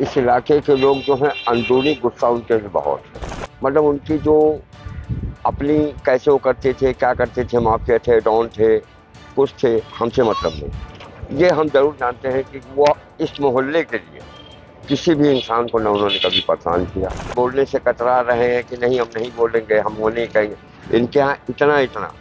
इस इलाके के लोग जो हैं अंदरूनी गुस्सा उनके से बहुत है। मतलब उनकी जो अपनी कैसे वो करते थे, क्या करते थे, माफिया थे, डॉन थे, कुछ थे, हमसे मतलब नहीं। ये हम जरूर जानते हैं कि वो इस मोहल्ले के लिए किसी भी इंसान को न उन्होंने कभी परेशान किया। बोलने से कतरा रहे हैं कि नहीं हम नहीं बोलेंगे, हम वो नहीं कहेंगे। इनके यहाँ इतना इतना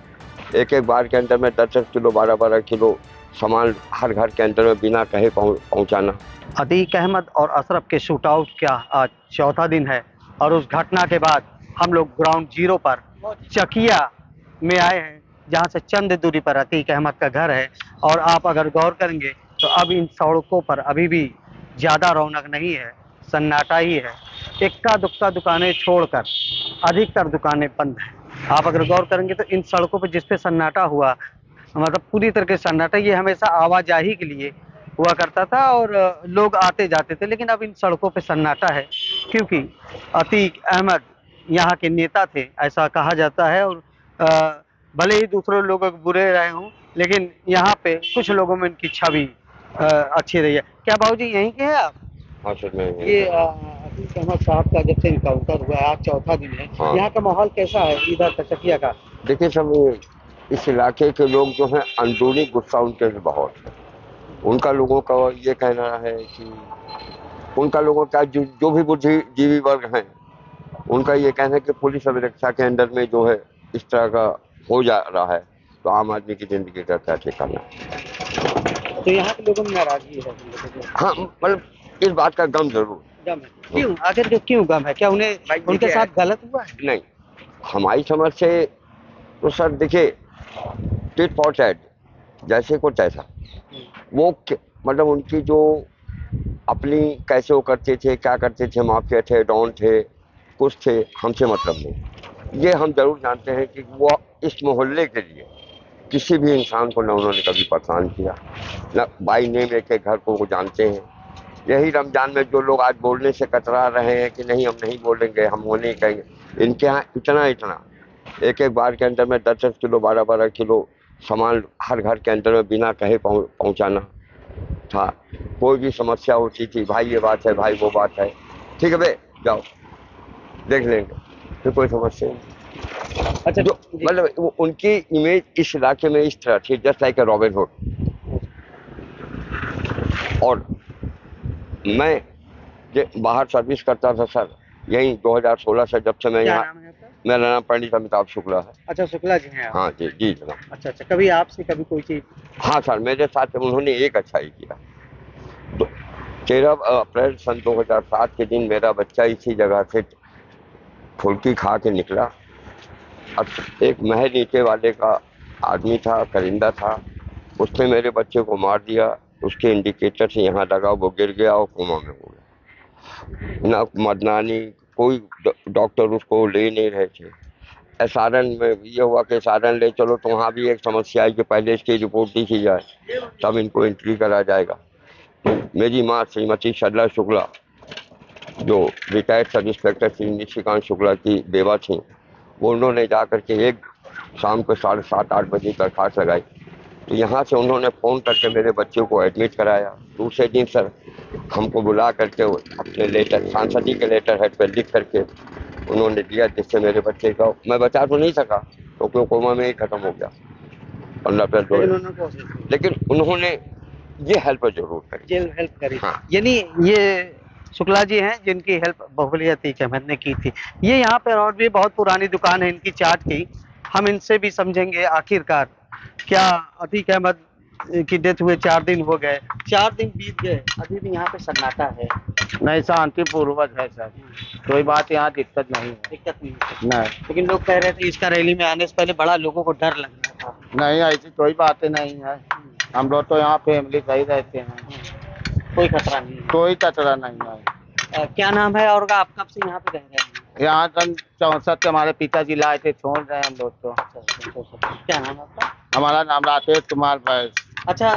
एक एक बार के अंदर में 10-10 किलो 12-12 किलो सामान हर घर के अंदर में बिना कहे पहुंचाना। अतीक अहमद और अशरफ के शूट आउट का आज चौथा दिन है और उस घटना के बाद हम लोग ग्राउंड जीरो पर चकिया में आए हैं, जहां से चंद दूरी पर अतीक अहमद का घर है। और आप अगर गौर करेंगे तो अब इन सड़कों पर अभी भी ज़्यादा रौनक नहीं है, सन्नाटा ही है। इक्का दुक्का दुकानें छोड़कर अधिकतर दुकानें बंद हैं। आप अगर गौर करेंगे तो इन सड़कों पर जिस पे सन्नाटा हुआ, मतलब पूरी तरह से सन्नाटा, ये हमेशा आवाजाही के लिए हुआ करता था और लोग आते जाते थे। लेकिन अब इन सड़कों पे सन्नाटा है क्योंकि अतीक अहमद यहाँ के नेता थे, ऐसा कहा जाता है। और भले ही दूसरे लोग बुरे रहे हों, लेकिन यहाँ पे कुछ लोगों में इनकी छवि अच्छी रही है। क्या बाबूजी यहीं के हैं आप? हाँ सर, मैं ये अतीक अहमद साहब का जब से इनकाउंटर हुआ है, आज चौथा दिन है, हाँ। यहाँ का माहौल कैसा है इधर तचकिया का? देखिए सब इस इलाके के लोग जो हैं अंदरूनी गुस्सा उनके से बहुत है। उनका लोगों का ये कहना है कि उनका लोगों का जो भी बुद्धिजीवी वर्ग हैं, उनका ये कहना है कि पुलिस अभिरक्षा के अंदर में जो है इस तरह का हो जा रहा है, तो आम आदमी की जिंदगी का क्या ठिकाना। तो यहाँ के लोगों में नाराजगी है? हाँ, मतलब इस बात का गम जरूर। गम है? क्यों? आखिर क्यों गम है? क्या उन्हें उनके साथ गलत हुआ है? नहीं, हमारी समझ से तो सर देखिए, टिट फॉर टैट, जैसे को तैसा। वो मतलब उनकी जो अपनी कैसे वो करते थे, क्या करते थे, माफिया थे, डॉन थे, कुछ थे, हमसे मतलब नहीं। ये हम जरूर जानते हैं कि वो इस मोहल्ले के लिए किसी भी इंसान को न उन्होंने कभी परेशान किया, न बाई नेम एक एक घर को वो जानते हैं। यही रमजान में जो लोग आज बोलने से कतरा रहे हैं कि नहीं हम नहीं बोलेंगे, हम वो नहीं कहेंगे, इनके यहाँ इतना इतना एक एक बार के अंदर में 10-10 किलो 12-12 किलो सामान हर घर के अंदर में बिना कहे पहुंचाना था। कोई भी समस्या होती थी, भाई ये बात है, भाई वो बात है, ठीक है बे जाओ देख लेंगे, फिर कोई समस्या नहीं। अच्छा, जो मतलब उनकी इमेज इस इलाके में इस तरह थी, just like a robin hood. और मैं बाहर सर्विस करता था सर, यही 2016 से, जब से मैं यहाँ। मेरा नाम पंडित अमिताभ शुक्ला है। अच्छा, शुक्ला जी हैं आप? हाँ जी जी जनाब। अच्छा, कभी आपसे कभी कोई चीज? हाँ सर, मेरे साथ उन्होंने एक अच्छा ही किया। तो 13 अप्रैल सन 2007 के दिन मेरा बच्चा इसी जगह से फुल्की खा के निकला। अब एक महल नीचे वाले का आदमी था, करिंदा था, उसने मेरे बच्चे को मार दिया। उसके इंडिकेटर से यहाँ लगा, वो गिर गया और कोमा में हो गया। ना मदनानी, कोई डॉक्टर उसको ले नहीं रहे थे। सारण में ये हुआ कि सारण ले चलो, तो वहाँ भी एक समस्या है कि पहले इसकी रिपोर्ट लिखी जाए, तब इनको एंट्री करा जाएगा। तो मेरी माँ श्रीमती सरला शुक्ला, जो retired sub inspector Shri Nishikant Shukla की बेवा थी, वो उन्होंने जा करके एक शाम को 7:30-8 बजे दरखास्त लगाई। तो यहाँ से उन्होंने फ़ोन करके मेरे बच्चे को एडमिट कराया। दूसरे दिन सर हमको बुला करके अपने लेटर, सांसदी के लेटर हेड पर लिख करके उन्होंने दिया, जिससे मेरे बच्चे का मैं बचा तो नहीं सका, क्योंकि तो कोमा में ही खत्म हो गया 15 अप्रैल। लेकिन उन्होंने ये हेल्प जरूर करी। हाँ। यानी ये शुक्ला जी हैं जिनकी हेल्प बाहुबली अतीक अहमद ने की थी। ये यहाँ पर और भी बहुत पुरानी दुकान है इनकी चाट की, हम इनसे भी समझेंगे आखिरकार क्या अतीक अहमद की डेथ हुए 4 दिन हो गए, 4 दिन बीत गए, अभी भी यहाँ पे सन्नाटा है? नहीं, शांतिपूर्वक है सर, कोई बात यहाँ दिक्कत नहीं नहीं। लेकिन लोग कह रहे थे इसका रैली में आने से पहले बड़ा लोगों को डर लग रहा था। नहीं, ऐसी कोई बातें नहीं है। हम लोग तो यहाँ फैमिली सही रहते हैं, कोई खतरा नहीं है? कोई खतरा नहीं है। क्या नाम है और आप कब से यहाँ पे रह रहे हैं? यहाँ सन 64 से हमारे पिताजी लाए थे, छोड़ रहे हैं हम लोग तो। क्या नाम है आपका? हमारा नाम राकेश कुमार बैस। अच्छा,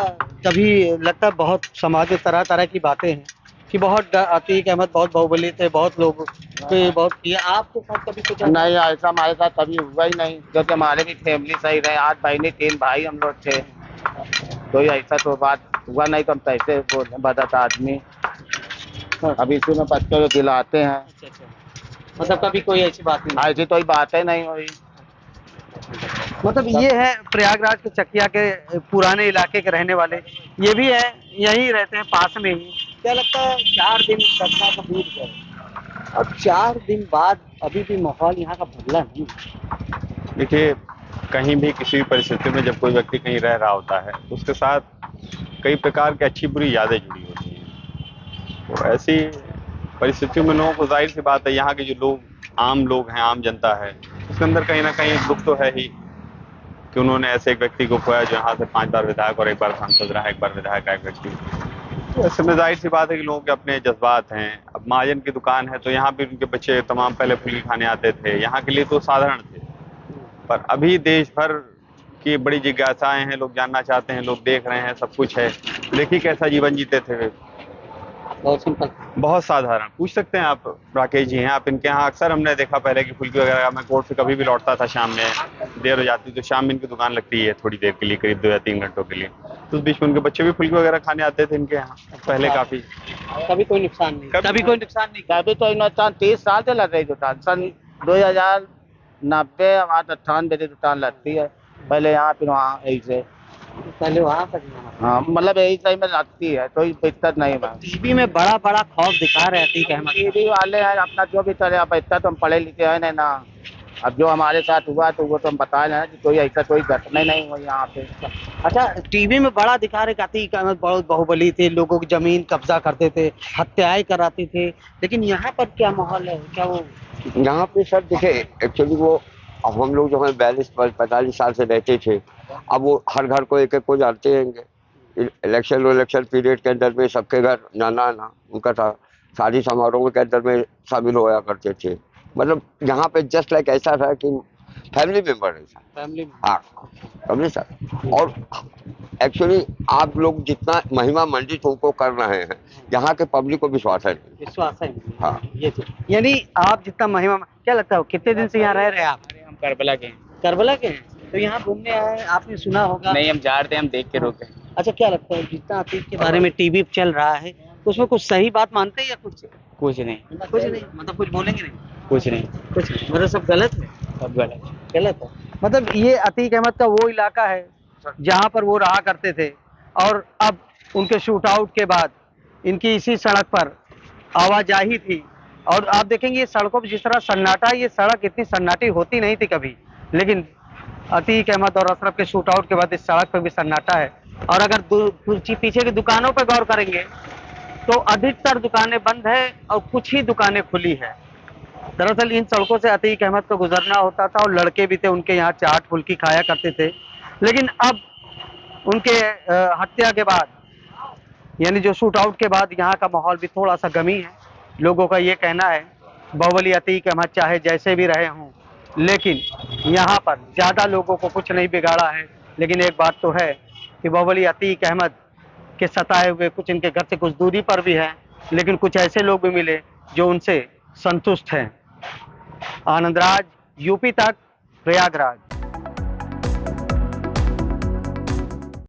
कभी लगता है बहुत समाज में तरह तरह की बातें हैं कि बहुत अतीक अहमद बहुत बाहुबली थे, बहुत लोग बहुत किया, आपके साथ कभी कुछ? नहीं, ऐसा हमारे साथ कभी हुआ ही नहीं, क्योंकि हमारे भी फैमिली सही रहे। 8 बहनें 3 भाई हम लोग थे, कोई ऐसा तो बात हुआ नहीं। तो हम कैसे बोले बदत आदमी। अब इसी में बच्चों को दिलाते हैं। अच्छा अच्छा, मतलब कभी कोई ऐसी बात नहीं? ऐसी कोई बातें नहीं हुई। मतलब ये है प्रयागराज के चकिया के पुराने इलाके के रहने वाले, ये भी है, यहीं रहते हैं पास में ही। क्या लगता है 4 दिन घटना को बीत गए, अब 4 दिन बाद अभी भी माहौल यहाँ का बदला नहीं? देखिए, कहीं भी किसी भी परिस्थिति में जब कोई व्यक्ति कहीं रह रहा होता है तो उसके साथ कई प्रकार की अच्छी बुरी यादें जुड़ी होती हैं। तो ऐसी परिस्थितियों में लोगों को, जाहिर सी बात है, यहाँ के जो लोग, आम लोग हैं, आम जनता है, उसके अंदर कहीं ना कहीं दुख तो है ही कि उन्होंने ऐसे एक व्यक्ति को खोया जो यहाँ से 5 बार विधायक और 1 बार सांसद रहा, 1 बार विधायक का एक व्यक्ति। तो ऐसे में जाहिर सी बात है कि लोगों के अपने जज्बात हैं। अब महाजन की दुकान है तो यहाँ भी उनके बच्चे तमाम पहले फुल्की खाने आते थे, यहाँ के लिए तो साधारण थे। पर अभी देश भर की बड़ी जिज्ञासाएं हैं, लोग जानना चाहते हैं, लोग देख रहे हैं, सब कुछ है। देखिए कैसा जीवन जीते थे वे, बहुत सिंपल, बहुत साधारण। पूछ सकते हैं आप, राकेश जी हैं आप, इनके यहाँ अक्सर हमने देखा पहले कि फुल्की वगैरह, मैं कोर्ट से कभी भी लौटता था शाम में, देर हो जाती तो शाम में इनकी दुकान लगती है थोड़ी देर के लिए, करीब 2 या 3 घंटों के लिए। तो उस बीच में उनके बच्चे भी फुल्की वगैरह खाने आते थे इनके यहाँ पहले काफी। कभी कोई नुकसान नहीं, कभी कोई नुकसान नहीं? कभी तो नुकसान 30 साल से लग रही दुकान, सन 2090 हमारा 98 की दुकान लगती है, पहले यहाँ फिर वहाँ ऐसे। पहले वहाँ पर हाँ, मतलब यही सही में लगती है, कोई दिक्कत नहीं है। टीवी में बड़ा बड़ा खौफ दिखा रहे अतीक अहमद। टीवी वाले हैं अपना जो भी चले, अब इतना तो हम पढ़े लिखे हैं ना, अब जो हमारे साथ हुआ तो वो तो हम बता रहे हैं कि कोई ऐसा कोई घटना नहीं हुई यहाँ पे। अच्छा, टीवी में बड़ा दिखा रहे अतीक अहमद बहुत बाहुबली थे, लोगों की जमीन कब्जा करते थे, हत्याएं कराते थे, लेकिन यहाँ पर क्या माहौल है? क्या वो यहाँ पे सर देखे, एक्चुअली वो, अब हम लोग जो है 42-45 साल से रहते थे, अब वो हर घर को एक एक को जानते रहेंगे। इलेक्शन पीरियड के अंदर में सबके घर नाना उनका था, शादी समारोह के अंदर में शामिल होया करते थे। मतलब यहाँ पे जस्ट लाइक ऐसा था कि फैमिली मेंबर है सर। फैमिली? हाँ, समझे सर। और एक्चुअली आप लोग जितना महिमा मंडित उनको कर रहे हैं, यहाँ के पब्लिक को विश्वास है नहीं। विश्वास है नहीं। हाँ, ये तो, यानी आप जितना महिमा, क्या लगता है कितने दिन से यहाँ रह रहे हैं आप? हम करबला के हैं। करबला के हैं, तो यहाँ घूमने आए हैं, आपने सुना होगा? नहीं, हम जा रहे हैं, हम देख के रुके। अच्छा, क्या लगता है जितना अतीक के बारे में टीवी चल रहा है तो उसमें कुछ सही बात मानते हैं या कुछ कुछ नहीं, कुछ नहीं? मतलब कुछ बोलेंगे नहीं? कुछ नहीं, कुछ नहीं, मतलब सब गलत है? सब गलत। गलत है। मतलब ये अतीक अहमद का वो इलाका है जहाँ पर वो रहा करते थे, और अब उनके शूट आउट के बाद इनकी इसी सड़क पर आवाजाही थी। और आप देखेंगे ये सड़कों पर जिस तरह सन्नाटा, ये सड़क इतनी सन्नाटी होती नहीं थी कभी, लेकिन अतीक अहमद और अशरफ के शूट आउट के बाद इस सड़क पर भी सन्नाटा है। और अगर पीछे की दुकानों पर गौर करेंगे तो अधिकतर दुकानें बंद है और कुछ ही दुकानें खुली है। दरअसल इन सड़कों से अतीक अहमद को गुजरना होता था, और लड़के भी थे उनके यहाँ चाट फुल्की खाया करते थे। लेकिन अब उनके हत्या के बाद, यानी जो शूट आउट के बाद, यहाँ का माहौल भी थोड़ा सा गमी है। लोगों का ये कहना है बाहुबली अतीक अहमद चाहे जैसे भी रहे हों, लेकिन यहाँ पर ज़्यादा लोगों को कुछ नहीं बिगाड़ा है। लेकिन एक बात तो है कि बाहुबली अतीक अहमद के सताए हुए कुछ इनके घर से कुछ दूरी पर भी हैं, लेकिन कुछ ऐसे लोग भी मिले जो उनसे संतुष्ट हैं। आनंद राज, यूपी तक, प्रयागराज।